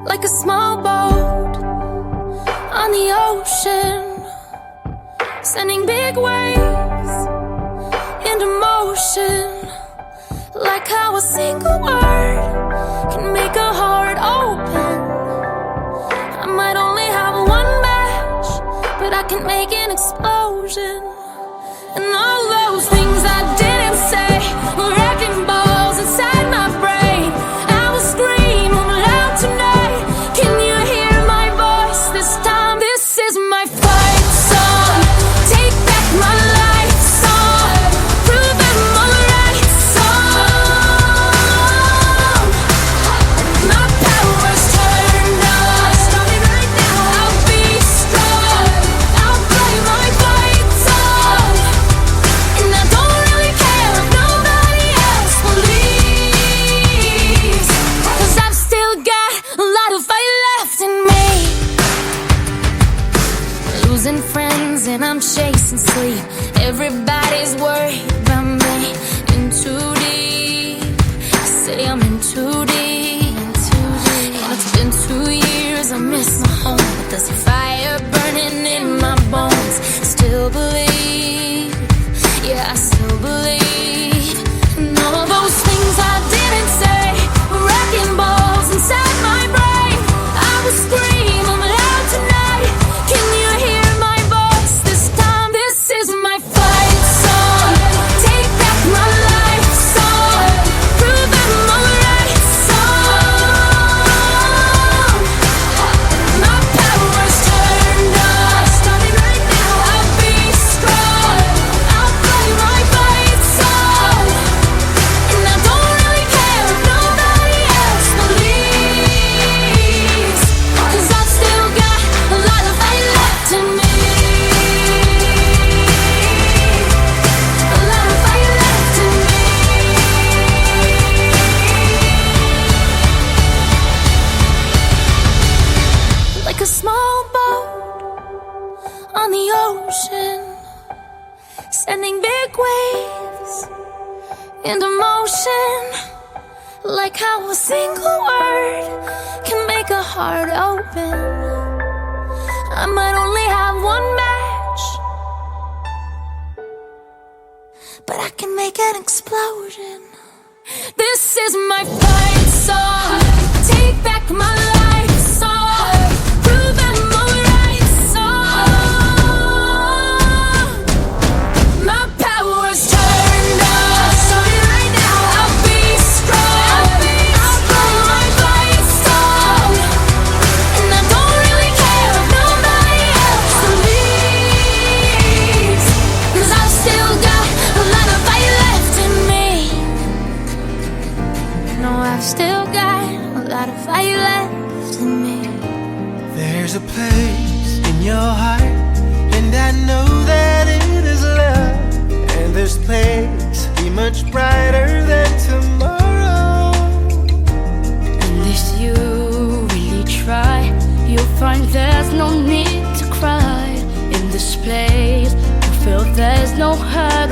like a small boat on the ocean, sending big waves into motion, like how a single word can make a heart open. I might only have one match, but I can make an explosion. And all those things I didn't say were wrecking balls inside my brain. I will scream loud tonight. Can you hear my voice this time? This is my fight song. Take back my life song. Prove I'm alright song. My power's turned on. Starting right now. I'll be strong. I'll play my fight song. And I don't really care if nobody else believes, 'cause I've still got a lot of fight left in me. Losing friends and I'm chasing sleep. Everybody's worried about me. In too deep. Say I'm in too deep. And it's been 2 years, I miss my home, but there's a fire burning in my bones. Still believe, yeah, I still believe. And all those things I didn't say were wrecking balls inside my brain. I will scream loud tonight. Can you hear my voice this time? This is my fight song. Take back my life song. Prove I'm alright song. My power's turned on. Starting right now. I'll be strong. I'll play my fight song. And I don't really care if nobody else believes, 'cause I've still got a lot of fight left in me. A lot of fight left in me. Like a small boat on the ocean, sending big waves into motion, like how a single word can make a heart open. I might only have one match, but I can make an explosion. This is my fight song. Take back my life song. Prove I'm alright song. My power's turned on. Starting right now. I'll be strong. I'll play my fight song. And I don't really care if nobody else believes, 'cause I've still got a lot of fight left in me. No, I've still got a lot of fight left in me. There's a place in your heart, and I know that it is love. And this place be much brighter than tomorrow. And if you really try, you'll find there's no need to cry. In this place, you feel there's no hurt.